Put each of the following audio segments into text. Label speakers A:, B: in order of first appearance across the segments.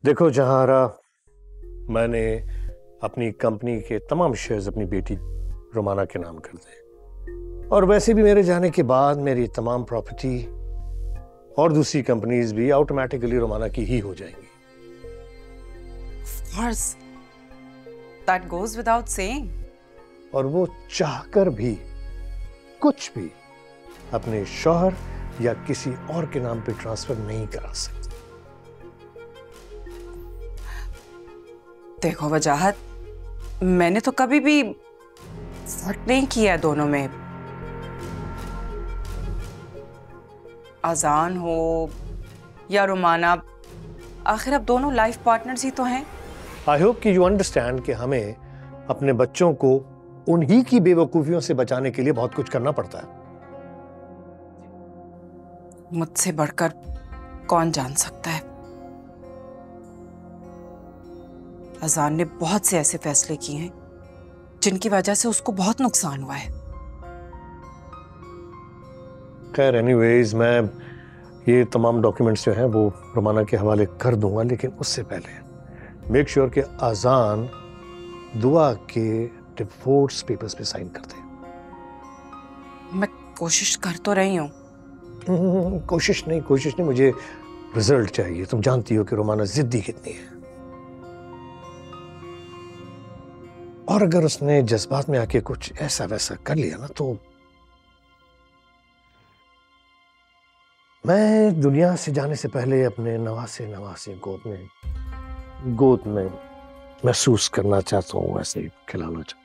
A: देखो जहारा, मैंने अपनी कंपनी के तमाम शेयर्स अपनी बेटी रोमाना के नाम कर दिए, और वैसे भी मेरे जाने के बाद मेरी तमाम प्रॉपर्टी और दूसरी कंपनीज भी ऑटोमेटिकली रोमाना की ही हो जाएंगी।
B: Of course, that goes without saying.
A: और वो चाहकर भी कुछ भी अपने शौहर या किसी और के नाम पे ट्रांसफर नहीं करा सकती।
B: देखो वजाहत, मैंने तो कभी भी फर्क नहीं किया दोनों में। अजान हो या रोमाना, आखिर अब दोनों लाइफ पार्टनर्स ही तो हैं।
A: आई होप कि यू अंडरस्टैंड कि हमें अपने बच्चों को उन्हीं की बेवकूफियों से बचाने के लिए बहुत कुछ करना पड़ता है।
B: मुझसे बढ़कर कौन जान सकता है। अजान ने बहुत से ऐसे फैसले किए हैं जिनकी वजह से उसको बहुत नुकसान हुआ है।
A: खैर एनीवेज, मैं ये तमाम डॉक्यूमेंट्स जो हैं वो रोमाना के हवाले कर दूंगा, लेकिन उससे पहले मेक श्योर कि अजान दुआ के डिवोर्स पेपर्स पे साइन कर दे।
B: मैं कोशिश कर तो रही हूँ।
A: कोशिश नहीं, मुझे रिजल्ट चाहिए। तुम जानती हो कि रोमाना जिद्दी कितनी है, और अगर उसने जज्बात में आके कुछ ऐसा वैसा कर लिया ना, तो मैं दुनिया से जाने से पहले अपने नवासे को अपने गोद में महसूस करना चाहता हूँ, ऐसे ही खिलाना चाहता हूँ।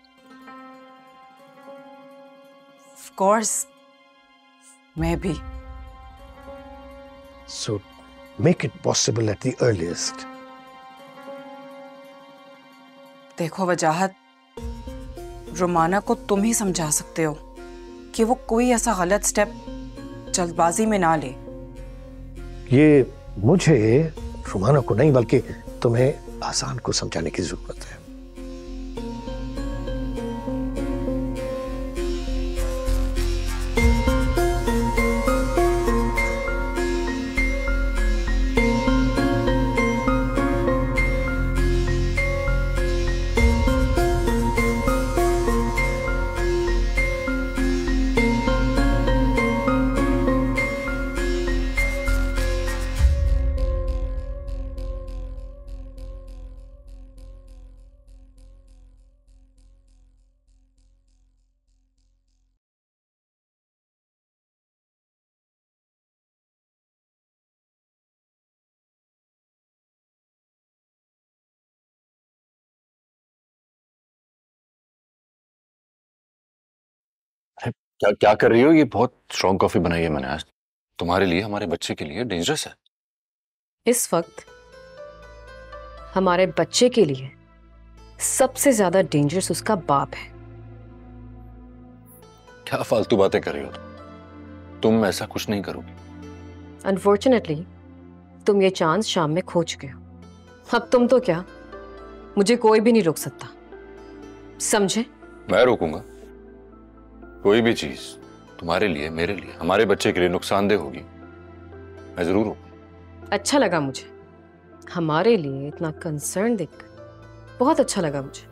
B: Of course, मैं भी।
A: So make it possible at the earliest.
B: देखो वजाहत, रोमाना को तुम ही समझा सकते हो कि वो कोई ऐसा गलत स्टेप जल्दबाजी में ना ले।
A: ये मुझे रोमाना को नहीं बल्कि तुम्हें आसान को समझाने की जरूरत है।
C: क्या क्या कर रही हो? ये बहुत स्ट्रॉन्ग कॉफी बनाई है मैंने आज तुम्हारे लिए, हमारे बच्चे के लिए। डेंजरस है।
D: इस वक्त हमारे बच्चे के लिए सबसे ज्यादा डेंजरस उसका बाप है।
C: क्या फालतू बातें कर रही हो तुम ऐसा कुछ नहीं करोगी।
D: अनफॉर्चुनेटली तुम ये चांस शाम में खो चुके हो। अब तुम तो क्या, मुझे कोई भी नहीं रोक सकता, समझे?
C: मैं रोकूंगा? कोई भी चीज तुम्हारे लिए, मेरे लिए, हमारे बच्चे के लिए नुकसानदेह होगी, मैं जरूर रोकूंगा।
D: अच्छा लगा मुझे, हमारे लिए इतना कंसर्न देख बहुत अच्छा लगा मुझे।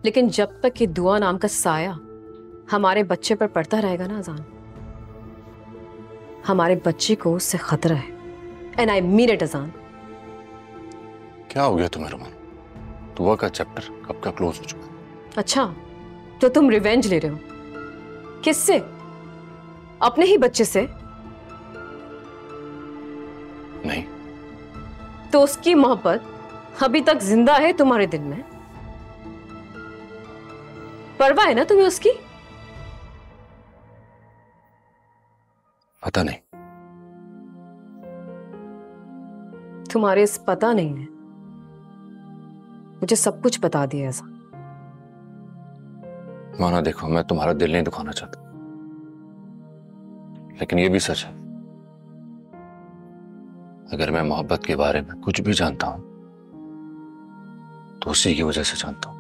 D: लेकिन जब तक ये दुआ नाम का साया हमारे बच्चे पर पड़ता रहेगा ना अजान, हमारे बच्चे को उससे खतरा है। एंड आई मीन इट अजान।
C: क्या हो गया तुम्हें रोमान? दुआ का चैप्टर कब का क्लोज हो चुका है।
D: अच्छा, तो तुम रिवेंज ले रहे हो? किससे? अपने ही बच्चे से?
C: नहीं।
D: तो उसकी मोहब्बत अभी तक जिंदा है तुम्हारे दिल में? परवाह है ना तुम्हें उसकी?
C: पता नहीं।
D: तुम्हारे इस पता नहीं है मुझे सब कुछ बता दिया ऐसा।
C: माना देखो, मैं तुम्हारा दिल नहीं दुखाना चाहता, लेकिन यह भी सच है, अगर मैं मोहब्बत के बारे में कुछ भी जानता हूं तो उसी की वजह से जानता हूं।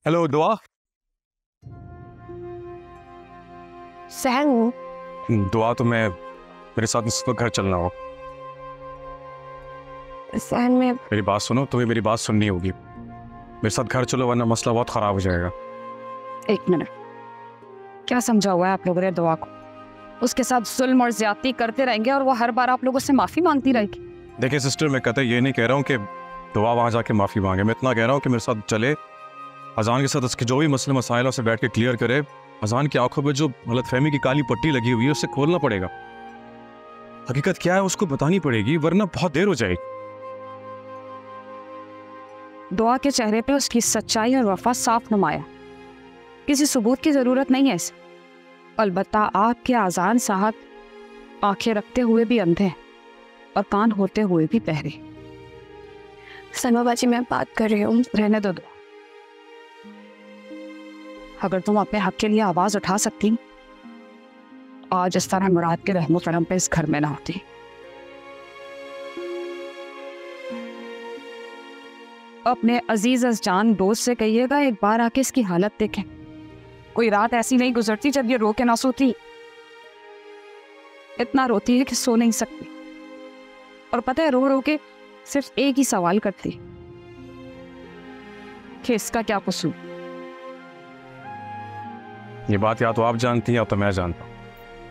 E: हेलो दुआ।
F: सहन,
E: दुआ तो मैं मेरे साथ इस वक्त घर चलना हो।
F: सहन में
E: मेरी बात सुनो, तुम्हें मेरी बात सुननी होगी। मेरे साथ घर चलो वरना मसला बहुत खराब हो जाएगा।
F: एक मिनट, क्या समझा हुआ है आप लोगों ने दुआ को? उसके साथ जुल्म और ज्यादती करते रहेंगे और वो हर बार आप लोगों से माफी मांगती रहेगी?
E: देखिए सिस्टर, मैं कहता ये नहीं कह रहा हूँ कि दुआ वहाँ जाके माफ़ी मांगे। मैं इतना कह रहा हूँ कि मेरे साथ चले, अजान के साथ उसके जो भी मसले मसाइल से बैठ के क्लियर करे। अजान की आंखों पे जो गलतफहमी की काली पट्टी लगी हुई है उसे खोलना पड़ेगा। हकीकत क्या है उसको बतानी पड़ेगी वरना बहुत देर हो जाएगी।
F: दुआ के चेहरे पे उसकी सच्चाई और वफा साफ नुमाया। किसी सबूत की जरूरत नहीं है इसे। अलबत्ता आपके आजान साहब आंखें रखते हुए भी अंधे हैं और कान होते हुए भी बहरे।
G: सलमा बाजी, मैं बात कर रही हूँ।
F: रहने दो दुआ। अगर तुम अपने हक के लिए आवाज उठा सकती, आज इस तरह मुराद के रहमो करम पे इस घर में ना होती। अपने अजीज जान दोस्त से कहिएगा एक बार आके इसकी हालत देखें। कोई रात ऐसी नहीं गुजरती जब ये रो के ना सोती। इतना रोती है कि सो नहीं सकती। और पता है, रो रो के सिर्फ एक ही सवाल करती कि इसका क्या कसूर।
E: ये बात या तो आप जानती हैं या तो मैं जानता हूँ।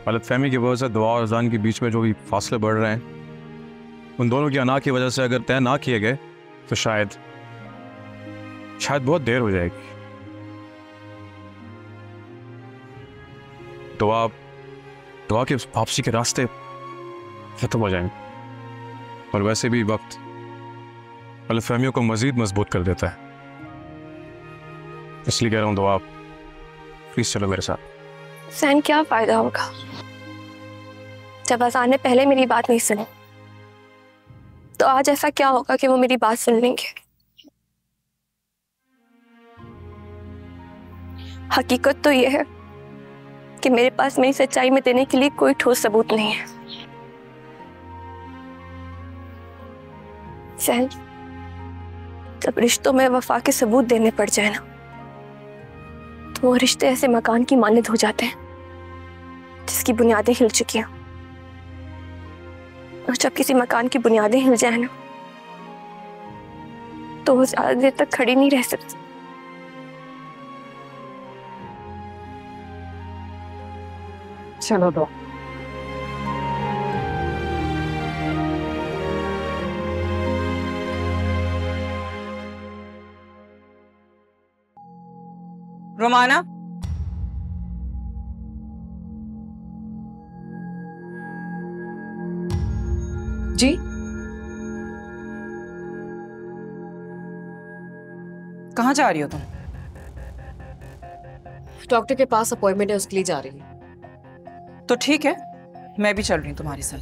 E: गलतफहमी की वजह से दुआ और अजान के बीच में जो भी फासले बढ़ रहे हैं, उन दोनों की अना की वजह से अगर तय ना किए गए तो शायद बहुत देर हो जाएगी। दुआ के वापसी के रास्ते खत्म हो जाएंगे और वैसे भी वक्त गलतफहमियों को मजीद मजबूत कर देता है। इसलिए कह रहा हूँ दुआ, प्लीज चलो मेरे साथ।
G: सहन, क्या फायदा होगा जब अजान ने पहले मेरी बात नहीं सुनी, तो आज ऐसा क्या होगा कि वो मेरी बात सुन लेंगे? हकीकत तो यह है कि मेरे पास मेरी सच्चाई में देने के लिए कोई ठोस सबूत नहीं है। सहन, जब रिश्तों में वफा के सबूत देने पड़ जाए ना, तो वो रिश्ते ऐसे मकान की मानद हो जाते हैं जिसकी बुनियादें हिल चुकी हैं। और जब किसी मकान की बुनियादें हिल जाए ना, तो वो ज्यादा देर तक खड़ी नहीं रह सकती।
F: चलो दो।
B: रोमाना, जी कहाँ जा रही हो तुम?
D: डॉक्टर के पास अपॉइंटमेंट है, उसके लिए जा रही हूँ।
B: तो ठीक है, मैं भी चल रही हूँ तुम्हारे साथ।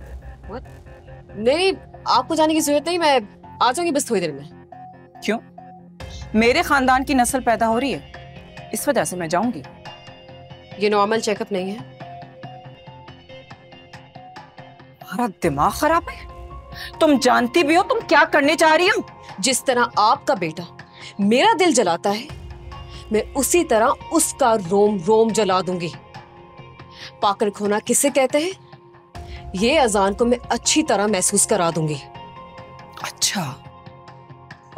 D: नहीं, आपको जाने की जरूरत नहीं, मैं आ जाऊंगी बस थोड़ी देर में।
B: क्यों? मेरे खानदान की नस्ल पैदा हो रही है, इस वजह से मैं जाऊंगी।
D: ये नॉर्मल चेकअप नहीं है।
B: तुम्हारा दिमाग खराब है? तुम जानती भी हो तुम क्या करने जा रही हो?
D: जिस तरह आपका बेटा मेरा दिल जलाता है, मैं उसी तरह उसका रोम रोम जला दूंगी। पाकर खोना किसे कहते हैं, ये अजान को मैं अच्छी तरह महसूस करा दूंगी।
B: अच्छा,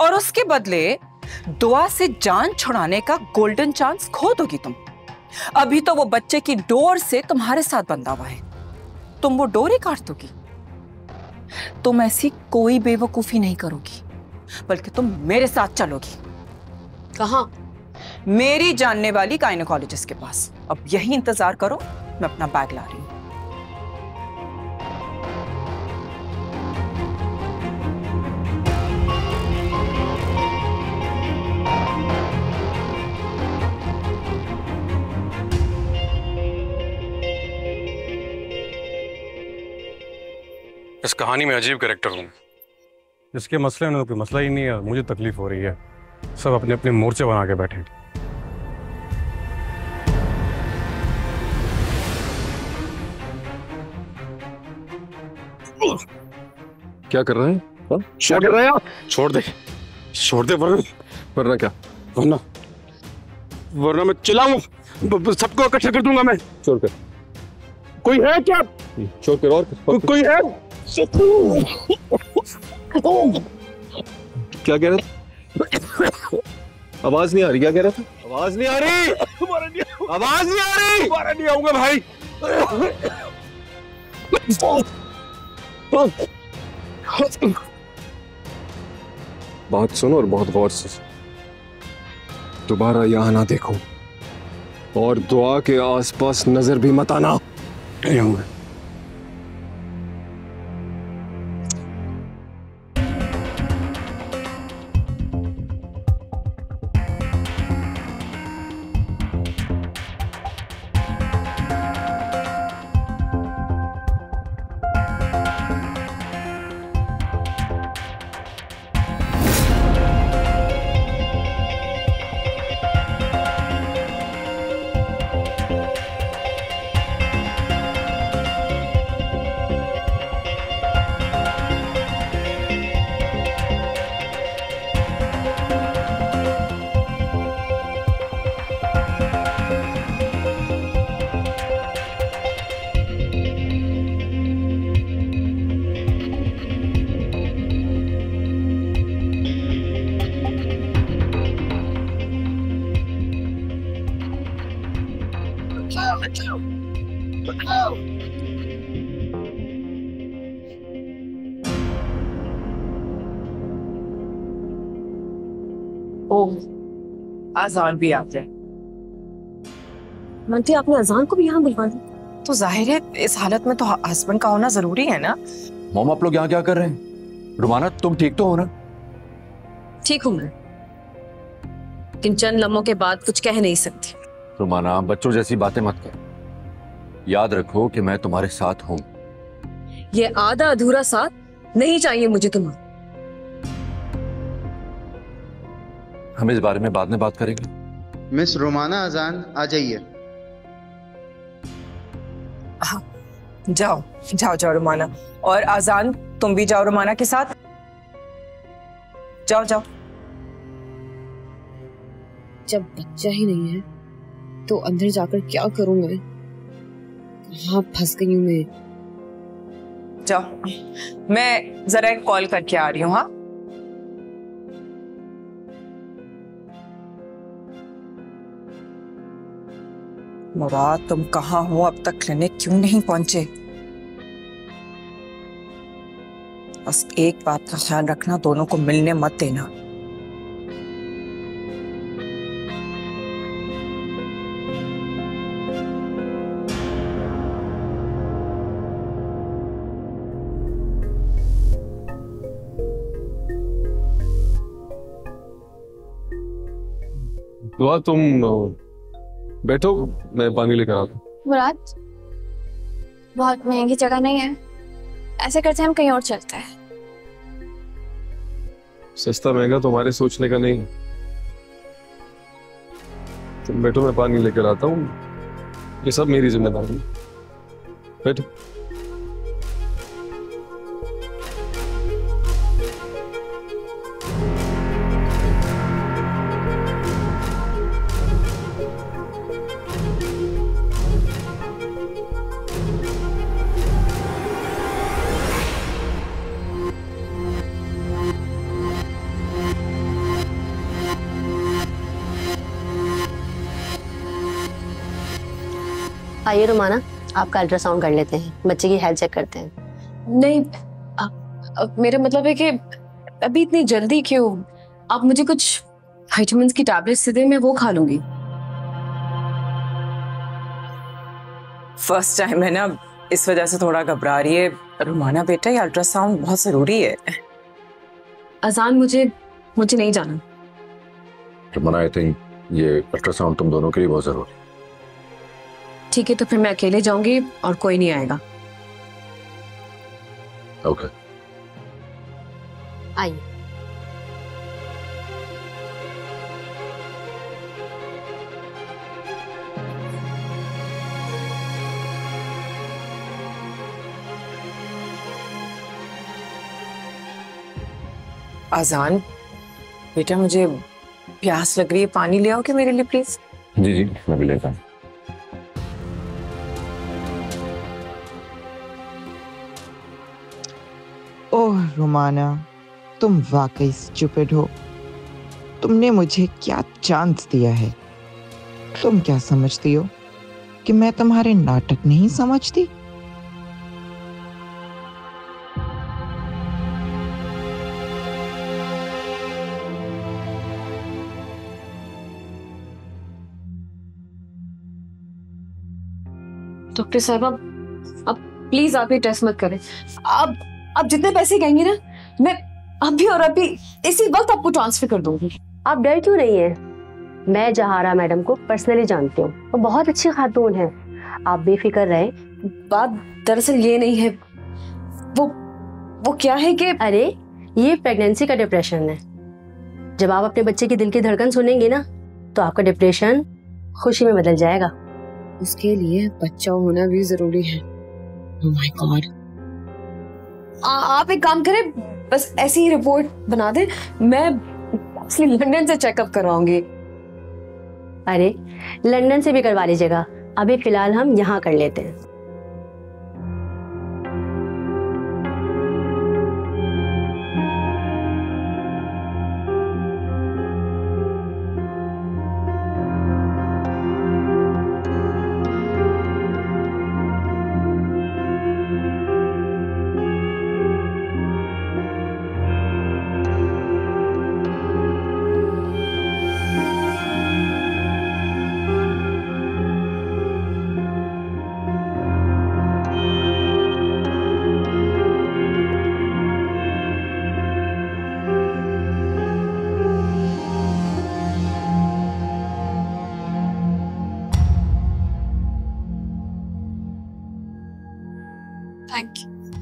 B: और उसके बदले दुआ से जान छुड़ाने का गोल्डन चांस खो दोगी तुम? अभी तो वो बच्चे की डोर से तुम्हारे साथ बंधा हुआ है, तुम वो डोर ही काट दोगी? तुम ऐसी कोई बेवकूफी नहीं करोगी, बल्कि तुम मेरे साथ चलोगी।
D: कहाँ?
B: मेरी जानने वाली गायनेकोलॉजिस्ट के पास। अब यही इंतजार करो, मैं अपना बैग ला रही हूँ।
E: इस कहानी में अजीब कैरेक्टर हूँ। इसके मसले में कोई मसला ही नहीं है, मुझे तकलीफ हो रही है। सब अपने अपने मोर्चे बना के बैठे।
C: क्या कर रहे हैं? क्या कर रहे हैं आप? छोड़ दे वरना क्या? वरना
H: वरना मैं चिल्लाऊं, सबको इकट्ठा कर दूंगा मैं।
C: चोर कर,
H: कोई है क्या?
C: चोर कर और कर।
H: कोई है?
C: क्या कह रहा था? आवाज नहीं आ रही, क्या कह रहा था? आवाज नहीं आ रही, आवाज नहीं आ रही।
H: दोबारा नहीं आऊंगा भाई।
C: बात सुनो और बहुत गौर से, दोबारा यहां ना देखो और दुआ के आसपास नजर भी मत आना। नहीं आऊंगा।
B: अजान भी आ जाए।
D: आंटी आपने अजान को भी यहाँ बुलवा दिया?
B: तो जाहिर है इस हालत में तो हस्बैंड का होना जरूरी है ना।
C: मॉम आप लोग यहाँ क्या कर रहे हैं? रुमाना तुम ठीक तो हो ना?
D: ठीक हूँ मैं, लेकिन चंद लम्हों के बाद कुछ कह नहीं सकती।
C: रुमाना बच्चों जैसी बातें मत कर, याद रखो कि मैं तुम्हारे साथ हूँ।
D: ये आधा अधूरा साथ नहीं चाहिए मुझे तुम्हारा।
C: हम इस बारे में बाद में बात करेंगे।
I: मिस रोमाना अजान आ जाइए।
B: हाँ जाओ जाओ जाओ रुमाना, और अजान तुम भी जाओ रुमाना के साथ। जाओ जाओ।
D: जब बच्चा ही नहीं है तो अंदर जाकर क्या करूं मैं? कहाँ फंस गई हूं मैं?
B: जाओ, मैं जरा एक कॉल करके आ रही हूँ। हाँ मुराद, तुम कहाँ हो? अब तक क्लिनिक क्यों नहीं पहुंचे? बस एक बात का ख्याल रखना, दोनों को मिलने मत देना।
C: दुआ तुम बैठो, मैं पानी लेकर आता हूँ।
G: मुराद, बहुत महंगी जगह नहीं है, ऐसे करते हम कहीं और चलते हैं।
C: सस्ता महंगा तुम्हारे सोचने का नहीं। तुम बैठो, मैं पानी लेकर आता हूँ। ये सब मेरी जिम्मेदारी है। बैठो।
J: आइए रोमाना, आपका अल्ट्रासाउंड कर लेते हैं, बच्चे की हेल्थ चेक करते हैं।
D: नहीं, मेरा मतलब है कि अभी इतनी जल्दी क्यों? आप मुझे कुछ विटामिन की टैबलेट्स दे दें, मैं वो खा लूंगी।
B: फर्स्ट टाइम है ना, इस वजह से थोड़ा घबरा रही है। रुमाना बेटा, ये अल्ट्रासाउंड बहुत जरूरी है।
D: अजान, मुझे नहीं जाना।
C: रुमाना, आई थिंक ये अल्ट्रासाउंड तुम दोनों के लिए बहुत जरूरी है।
D: ठीक है, तो फिर मैं अकेले जाऊंगी और कोई नहीं आएगा।
C: ओके।
J: आइए।
B: अजान बेटा, मुझे प्यास लग रही है, पानी ले आओगे मेरे लिए प्लीज?
C: जी जी, मैं भी लेता हूँ।
K: ओह रुमाना, तुम वाकई स्टूपिड हो। तुमने मुझे क्या चांस दिया है? तुम क्या समझती हो कि मैं तुम्हारे नाटक नहीं समझती?
D: डॉक्टर साहब अब प्लीज आप ये टेस्ट मत करें। आप जितने पैसे कहेंगे ना, मैं अभी और अभी इसी वक्त आपको ट्रांसफर कर दूंगी।
J: आप डर क्यों रही हैं? मैं जहारा मैडम को पर्सनली जानती हूँ, वो बहुत अच्छी खातून है, आप बेफिक्र रहे।
D: बात दरअसल ये नहीं है, वो क्या है कि
J: अरे ये प्रेगनेंसी का डिप्रेशन है। जब आप अपने बच्चे की दिल की धड़कन सुनेंगे ना, तो आपका डिप्रेशन खुशी में बदल जाएगा।
D: उसके लिए बच्चा होना भी जरूरी है। Oh my God. आप एक काम करें, बस ऐसी ही रिपोर्ट बना दें, मैं लंदन से चेकअप करवाऊंगी।
J: अरे लंदन से भी करवा लीजिएगा, अभी फिलहाल हम यहाँ कर लेते हैं।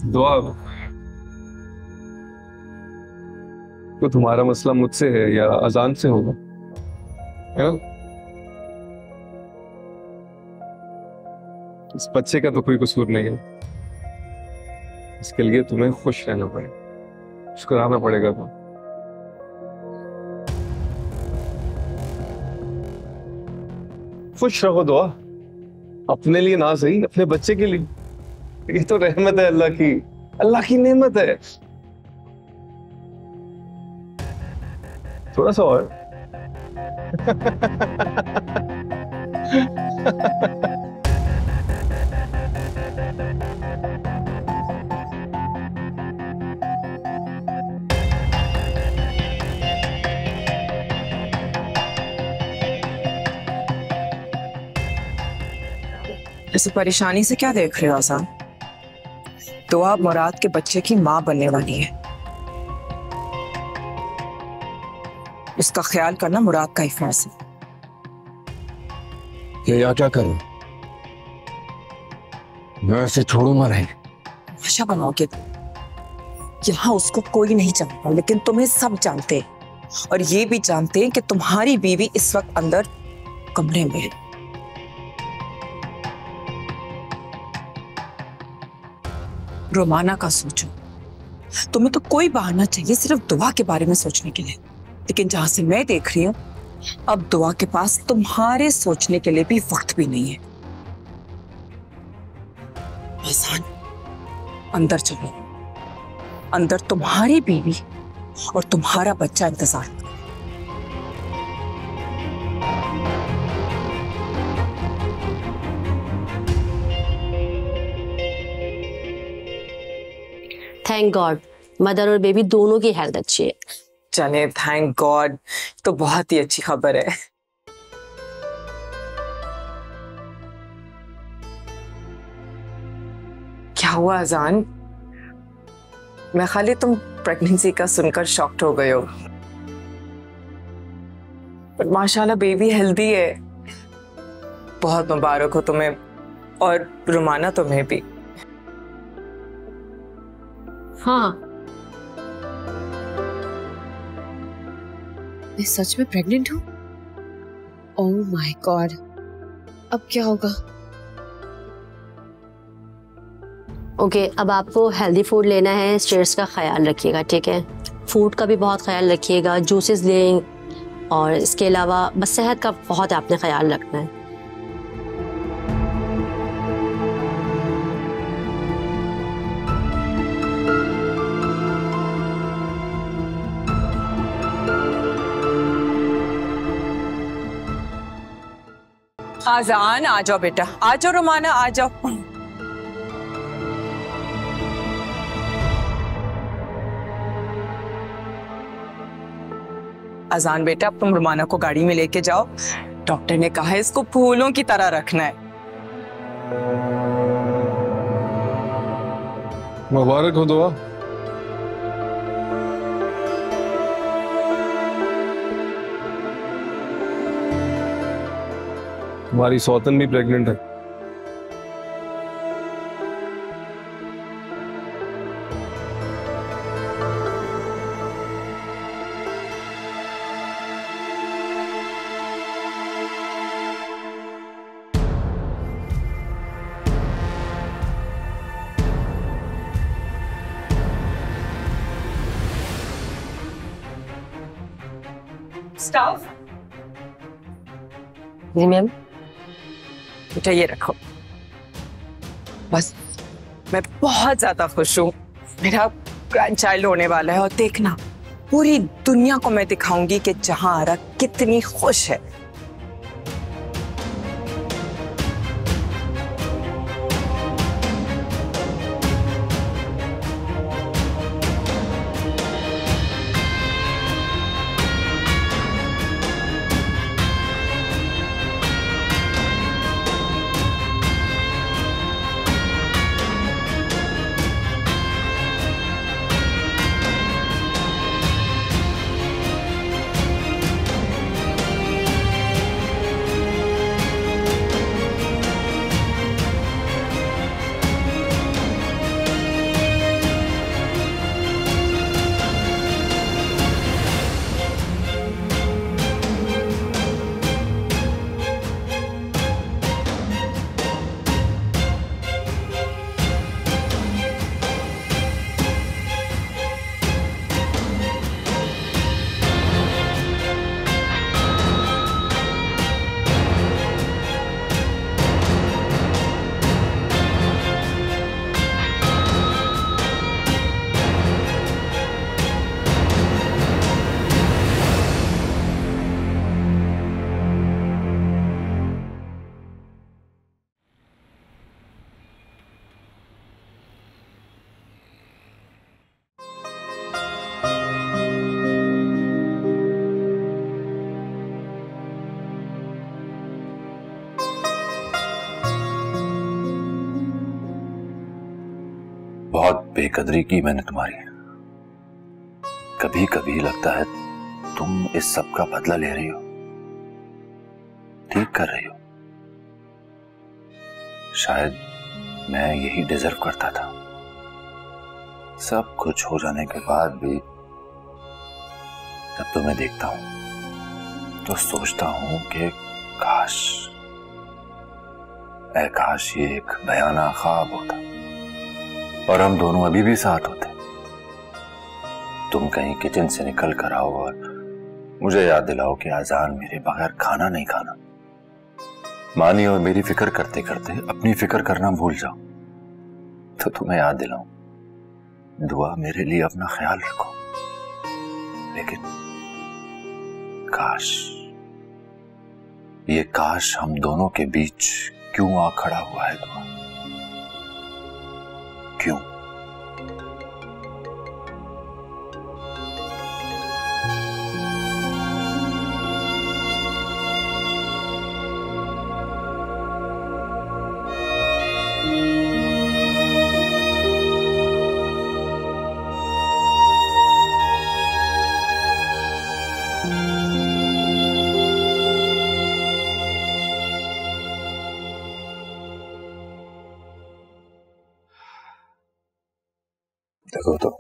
L: दुआ तो तुम्हारा मसला मुझसे है या अजान से होगा? इस बच्चे का तो कोई कसूर नहीं है, इसके लिए तुम्हें खुश रहना पड़ेगा, शुक्राना पड़ेगा। तो खुश रहो दुआ, अपने लिए ना सही, अपने बच्चे के लिए। ये तो रहमत है अल्लाह की नेमत है। थोड़ा सा और।
B: ऐसे परेशानी से क्या देख रहे हो आसान? तो आप मुराद के बच्चे की माँ बनने वाली है, उसका ख्याल करना मुराद का ही फर्ज है।
C: ये या क्या करूं? मैं ऐसे छोड़ूंगा नहीं।
B: आशा बनाओगे, यहाँ उसको कोई नहीं जानता, लेकिन तुम्हें सब जानते हैं, और ये भी जानते हैं कि तुम्हारी बीवी इस वक्त अंदर कमरे में है। रोमाना का सोचो, तुम्हें तो कोई बहाना चाहिए सिर्फ दुआ के बारे में सोचने के लिए, लेकिन जहां से मैं देख रही हूं, अब दुआ के पास तुम्हारे सोचने के लिए भी वक्त भी नहीं है। आसान, अंदर चलो, अंदर तुम्हारी बीवी और तुम्हारा बच्चा इंतजार कर।
J: थैंक गॉड मदर और बेबी दोनों की हेल्थ अच्छी है।
B: चले, थैंक गॉड, तो बहुत ही अच्छी खबर है। क्या हुआ अजान? मैं खाली तुम प्रेगनेंसी का सुनकर शॉक्ड हो गए हो, पर माशाल्लाह बेबी हेल्दी है। बहुत मुबारक हो तुम्हें, और रुमाना तुम्हें भी।
D: हाँ, मैं सच में प्रेग्नेंट हूँ? ओह माय गॉड, अब क्या होगा?
J: ओके, अब आपको हेल्दी फूड लेना है, स्ट्रेस का ख्याल रखिएगा, ठीक है? फूड का भी बहुत ख्याल रखिएगा, जूसेस लें, और इसके अलावा बस सेहत का बहुत आपने ख्याल रखना है।
B: आजान, आ जाओ बेटा, आ जाओ रुमाना, आ जाओ। आजान बेटा, अब तुम रुमाना को गाड़ी में लेके जाओ। डॉक्टर ने कहा है इसको फूलों की तरह रखना है।
L: मुबारक हो दुआ। तुम्हारी सौतन भी प्रेग्नेंट है।
B: स्टाफ।
J: जी मैम।
B: बेटा ये रखो। बस मैं बहुत ज्यादा खुश हूँ, मेरा ग्रैंडचाइल्ड होने वाला है और देखना पूरी दुनिया को मैं दिखाऊंगी कि जहां आरा कितनी खुश है।
C: बहुत बेकदरी की मैंने तुम्हारी। कभी कभी लगता है तुम इस सब का बदला ले रही हो, ठीक कर रही हो। शायद मैं यही डिजर्व करता था। सब कुछ हो जाने के बाद भी जब तुम्हें देखता हूं तो सोचता हूं कि काश ये एक बयाना ख्वाब होता और हम दोनों अभी भी साथ होते। तुम कहीं किचन से निकल कर आओ और मुझे याद दिलाओ कि आजान मेरे बगैर खाना नहीं खाना। मानी और मेरी फिक्र करते करते अपनी फिक्र करना भूल जाओ तो तुम्हें याद दिलाऊं, दुआ मेरे लिए अपना ख्याल रखो। लेकिन काश हम दोनों के बीच क्यों आ खड़ा हुआ है दुआ? क्यों? देखो तो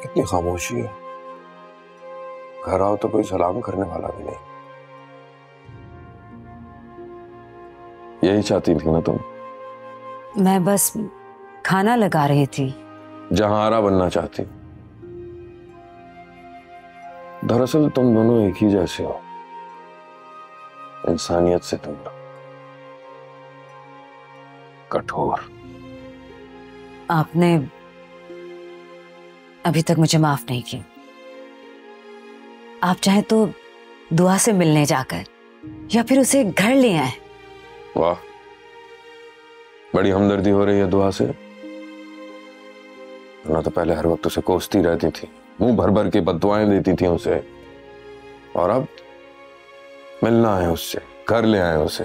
C: कितनी खामोशी है। घर आओ तो कोई सलाम करने वाला भी नहीं। यही चाहती थी ना तुम?
M: मैं बस खाना लगा रही थी।
C: जहां आरा बनना चाहती, दरअसल तुम दोनों एक ही जैसे हो, इंसानियत से तुम कठोर।
M: आपने अभी तक मुझे माफ नहीं किया। आप चाहे तो दुआ से मिलने जाकर या फिर उसे घर ले आए।
C: वाह, बड़ी हमदर्दी हो रही है दुआ से। वरना तो पहले हर वक्त उसे कोसती रहती थी, मुंह भर भर के बद्दुआएं देती थी उसे, और अब मिलना है उससे, घर ले आए उसे।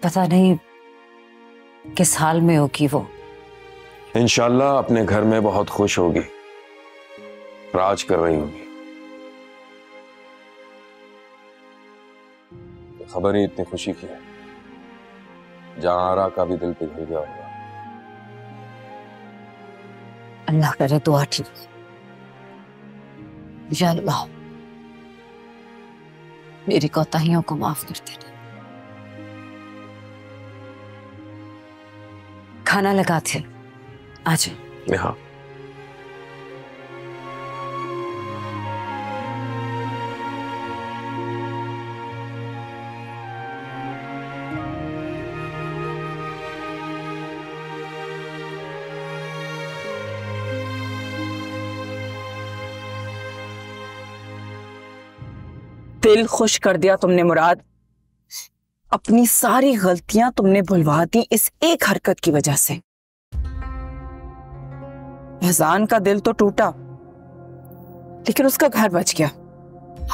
M: पता नहीं किस हाल में होगी वो।
C: इंशाल्लाह अपने घर में बहुत खुश होगी, राज कर रही होगी। खबर ही इतनी खुशी की है, जहां आरा का भी दिल पिघल गया होगा।
M: अल्लाह करे दुआ ठीक। या अल्लाह मेरी कोताहियों को माफ कर देना। खाना लगाते आ जाए।
C: हाँ,
B: दिल खुश कर दिया तुमने मुराद। अपनी सारी गलतियां तुमने भुलवा दी इस एक हरकत की वजह से। एहसान का दिल तो टूटा, लेकिन उसका घर बच गया।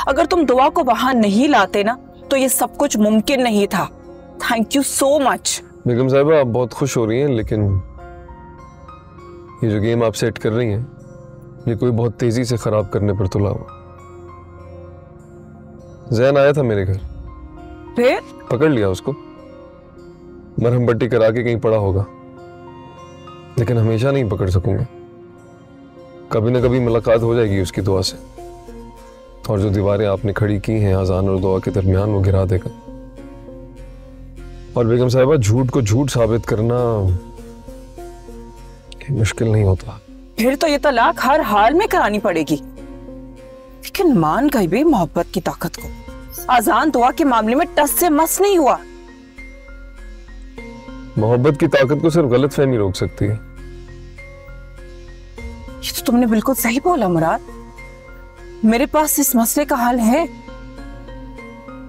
B: अगर तुम दुआ को वहां नहीं लाते ना, तो ये सब कुछ मुमकिन नहीं था। Thank you so much.
L: बेगम साहिबा, आप बहुत खुश हो रही हैं, लेकिन ये जो गेम आप सेट कर रही हैं, ये कोई बहुत तेजी से खराब करने पर तुला हुआ। जैन आया था मेरे घर,
B: फिर
L: पकड़ लिया उसको, मरहम पट्टी करा के कहीं पड़ा होगा, लेकिन हमेशा नहीं पकड़ सकूंगा। कभी ना कभी मुलाकात हो जाएगी उसकी दुआ से, और जो दीवारें आपने खड़ी की हैं अजान और दुआ के दरमियान, वो गिरा देगा। और बेगम साहिबा, झूठ को झूठ साबित करना मुश्किल नहीं होता।
B: फिर तो ये तलाक हर हाल में करानी पड़ेगी। लेकिन मान गई भी मोहब्बत की ताकत को। आजान दुआ के मामले में टस से मस नहीं हुआ।
L: मोहब्बत की ताकत को सिर्फ गलतफहमी रोक सकती है।
B: ये तो तुमने बिल्कुल सही बोला मुराद। मेरे पास इस मसले का हल है।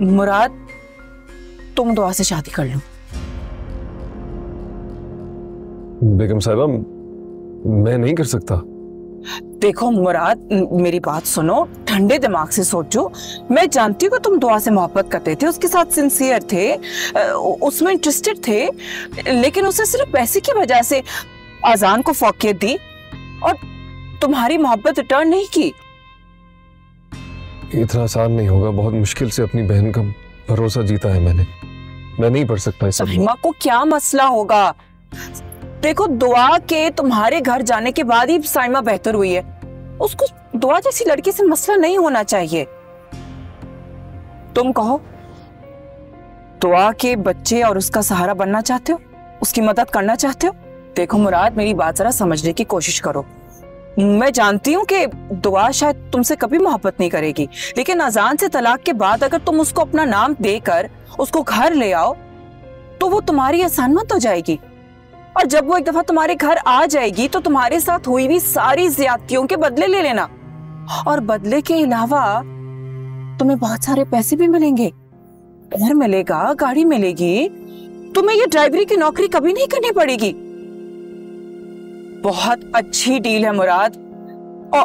B: मुराद, तुम दुआ से शादी कर लो।
L: बेगम साहिबा, मैं नहीं कर सकता।
B: देखो मुराद, मेरी बात सुनो, ठंडे दिमाग से सोचो। मैं जानती हूँ कि तुम दुआ से मोहब्बत करते थे, उसके साथ सिंसियर थे, उसमें इंटरेस्टेड थे, लेकिन उसे सिर्फ पैसे की वजह से आजान को फौकियत दी और तुम्हारी मोहब्बत रिटर्न नहीं की।
L: इतना आसान नहीं होगा। बहुत मुश्किल से अपनी बहन का भरोसा जीता है मैंने। मैं नहीं पढ़ सकता इस सब।
B: साहिमा को क्या मसला होगा? देखो, दुआ के तुम्हारे घर जाने के बाद ही साइमा बेहतर हुई है। उसको दुआ जैसी लड़की से मसला नहीं होना चाहिए। तुम कहो, दुआ के बच्चे और उसका सहारा बनना चाहते हो, उसकी मदद करना चाहते हो? देखो मुराद, मेरी बात जरा समझने की कोशिश करो। मैं जानती हूँ कि दुआ शायद तुमसे कभी मोहब्बत नहीं करेगी, लेकिन अजान से तलाक के बाद अगर तुम उसको अपना नाम देकर उसको घर ले आओ, तो वो तुम्हारी असानमत हो जाएगी। और जब वो एक दफा तुम्हारे घर आ जाएगी, तो तुम्हारे साथ हुई हुई सारी ज्यादतियों के बदले ले लेना। और बदले के अलावा तुम्हें बहुत सारे पैसे भी मिलेंगे, घर मिलेगा, गाड़ी मिलेगी। तुम्हें ये ड्राइवरी की नौकरी कभी नहीं करनी पड़ेगी। बहुत अच्छी डील है मुराद।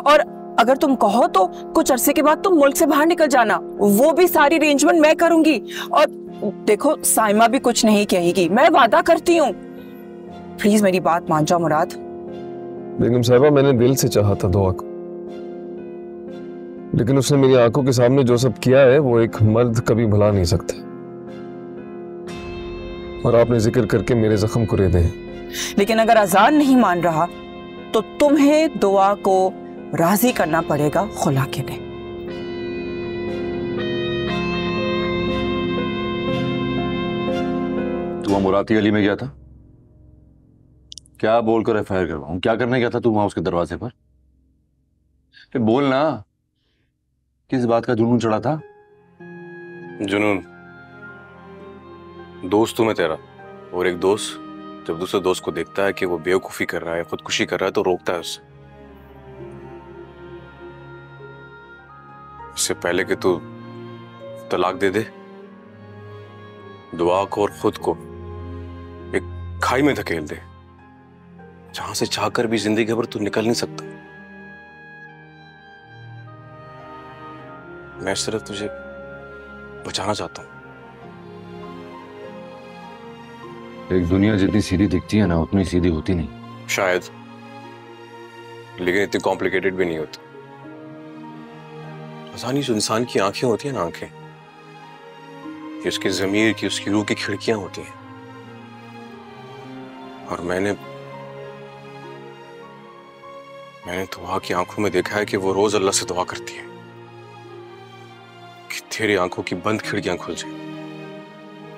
B: और अगर तुम कहो तो कुछ अरसे के बाद तुम मुल्क से बाहर निकल जाना, वो भी सारी अरेंजमेंट मैं करूंगी। और देखो, साइमा भी कुछ नहीं कहेगी, मैं वादा करती हूँ। प्लीज मेरी बात मान जाओ मुराद।
L: बेगम साहिबा, मैंने दिल से चाहा था दुआ को, लेकिन उसने मेरी आंखों के सामने जो सब किया है वो एक मर्द कभी भुला नहीं सकता। और आपने जिक्र करके मेरे जख्म को रेदे हैं।
B: लेकिन अगर अजान नहीं मान रहा, तो तुम्हें दुआ को राजी करना पड़ेगा खुला के लिए।
C: तू मुराती अली में गया था? क्या बोलकर एफआईआर करवाऊं? क्या करने गया था तू वहां उसके दरवाजे पर? बोल ना, किस बात का जुनून चढ़ा था?
E: जुनून दोस्त हूं मैं तेरा, और एक दोस्त जब दूसरे दोस्त को देखता है कि वो बेवकूफी कर रहा है, खुदकुशी कर रहा है, तो रोकता है उससे। इससे पहले कि तू तलाक दे दे, दुआ को और खुद को एक खाई में धकेल दे, जहां से चाहकर भी जिंदगी भर तू निकल नहीं सकता। मैं सिर्फ तुझे बचाना चाहता हूं।
C: एक दुनिया जितनी सीधी दिखती है ना, उतनी सीधी होती नहीं।
E: शायद, लेकिन इतनी कॉम्प्लिकेटेड भी नहीं होती। आसानी जो इंसान की आंखें होती है ना, आंखें, ये उसकी जमीर की, उसकी रूह की खिड़कियां होती हैं। और मैंने दुआ की आंखों में देखा है कि वो रोज अल्लाह से दुआ करती है कि तेरी आंखों की बंद खिड़कियां खुल जाए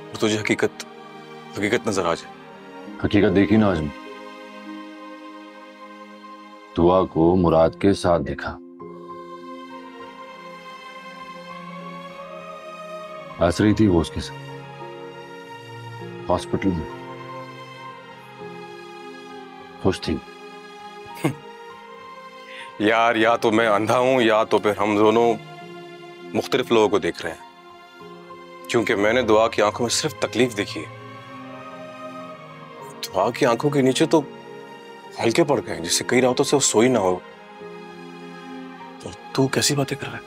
E: और तुझे हकीकत नजर आ जाए।
C: हकीकत देखी ना आज में, दुआ को मुराद के साथ देखा। हंस रही थी वो उसके साथ हॉस्पिटल में, खुश थी।
E: यार, या तो मैं अंधा हूं या तो फिर हम दोनों मुख्तलिफ लोगों को देख रहे हैं, क्योंकि मैंने दुआ की आंखों में सिर्फ तकलीफ देखी है। दुआ की आंखों के नीचे तो हल्के पड़ गए, जिससे कई रातों से वो सोई ना हो। और तू कैसी बातें कर रहा है?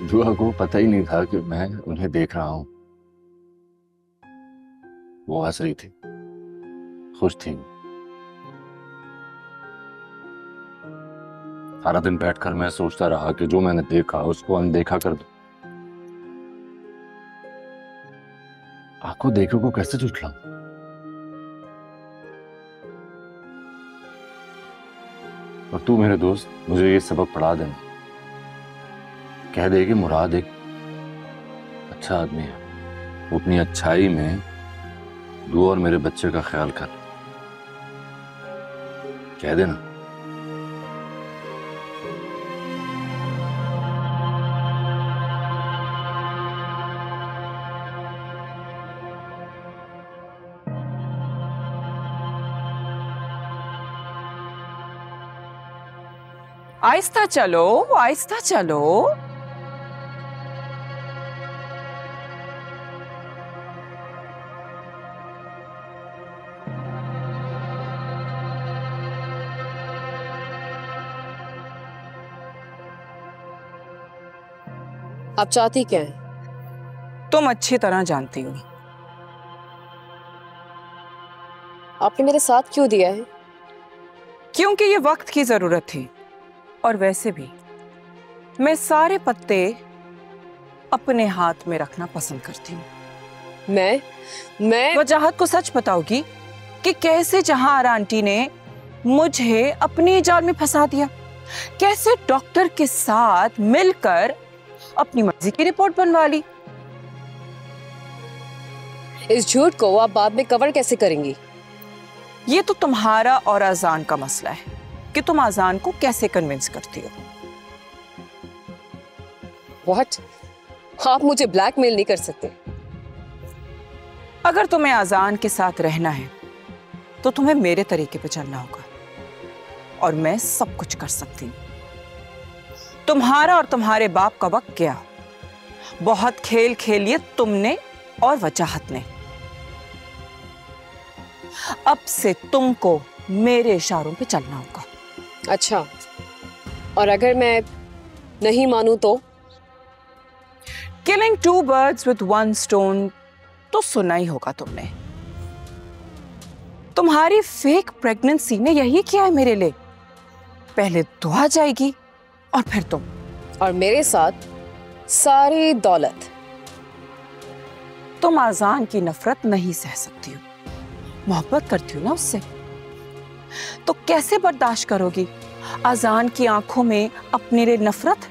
C: दुआ को पता ही नहीं था कि मैं उन्हें देख रहा हूं। वो हंस रही थी, खुश थी। सारा दिन बैठकर मैं सोचता रहा कि जो मैंने देखा उसको अनदेखा कर दूं। आंखों देखे को कैसे झुठलाऊं? और तू मेरे दोस्त मुझे ये सबक पढ़ा देना, कह दे कि मुराद एक अच्छा आदमी है, वो अपनी अच्छाई में तू और मेरे बच्चे का ख्याल कर, कह देना।
B: आहिस्ता चलो, आहिस्ता चलो।
D: आप चाहती क्या है?
B: तुम अच्छी तरह जानती हो।
D: आपने मेरे साथ क्यों दिया है?
B: क्योंकि ये वक्त की जरूरत थी, और वैसे भी मैं सारे पत्ते अपने हाथ में रखना पसंद करती हूँ।
D: मैं
B: वजाहत को सच बताओगी कि कैसे जहां आरा आंटी ने मुझे अपने जाल में फंसा दिया, कैसे डॉक्टर के साथ मिलकर अपनी मर्जी की रिपोर्ट बनवा ली।
D: इस झूठ को आप बाद में कवर कैसे करेंगी?
B: ये तो तुम्हारा और अजान का मसला है कि तुम अजान को कैसे कन्विंस करती हो।
D: व्हाट? आप मुझे ब्लैकमेल नहीं कर सकते।
B: अगर तुम्हें अजान के साथ रहना है तो तुम्हें मेरे तरीके पे चलना होगा, और मैं सब कुछ कर सकती हूँ। तुम्हारा और तुम्हारे बाप का वक्त गया। बहुत खेल खेलिए तुमने और वजाहत ने। अब से तुमको मेरे इशारों पे चलना होगा।
D: अच्छा, और अगर मैं नहीं मानूं तो?
B: Killing two birds with one stone तो सुना ही होगा तुमने। तुम्हारी फेक प्रेगनेंसी ने यही किया है मेरे लिए। पहले दुआ जाएगी और फिर तुम,
D: और मेरे साथ सारी दौलत।
B: तुम अजान की नफरत नहीं सह सकती हो, मोहब्बत करती हो ना उससे, तो कैसे बर्दाश्त करोगी अजान की आंखों में अपने लिए नफरत?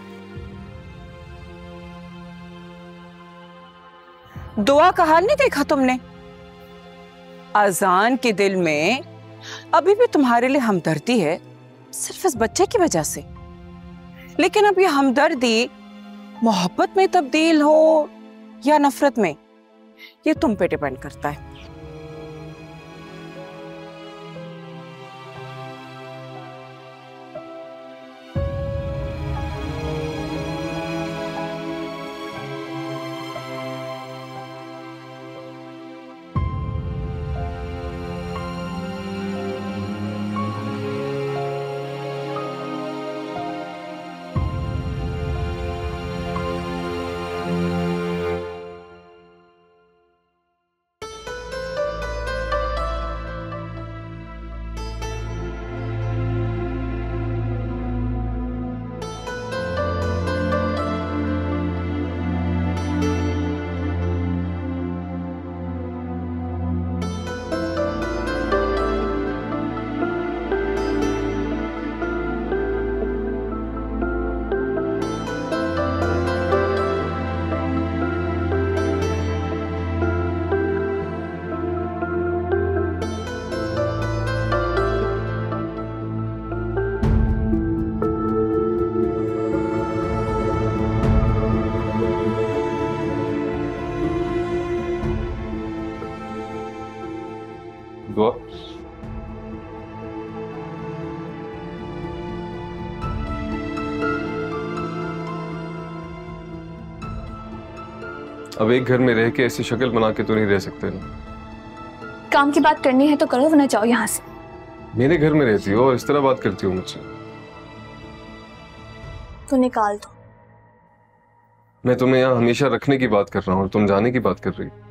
B: दुआ का हाल नहीं देखा तुमने? अजान के दिल में अभी भी तुम्हारे लिए हमदर्दी है, सिर्फ इस बच्चे की वजह से। लेकिन अब ये हमदर्दी मोहब्बत में तब्दील हो या नफरत में, ये तुम पे डिपेंड करता है।
L: दुआ अब एक घर में रह के ऐसी शक्ल बना के तो नहीं रह सकते ना।
G: काम की बात करनी है तो करो, वरना जाओ यहाँ से।
L: मेरे घर में रहती हो और इस तरह बात करती हो मुझसे।
G: तो निकाल दो।
L: मैं तुम्हें यहाँ हमेशा रखने की बात कर रहा हूँ और तुम जाने की बात कर रही हो।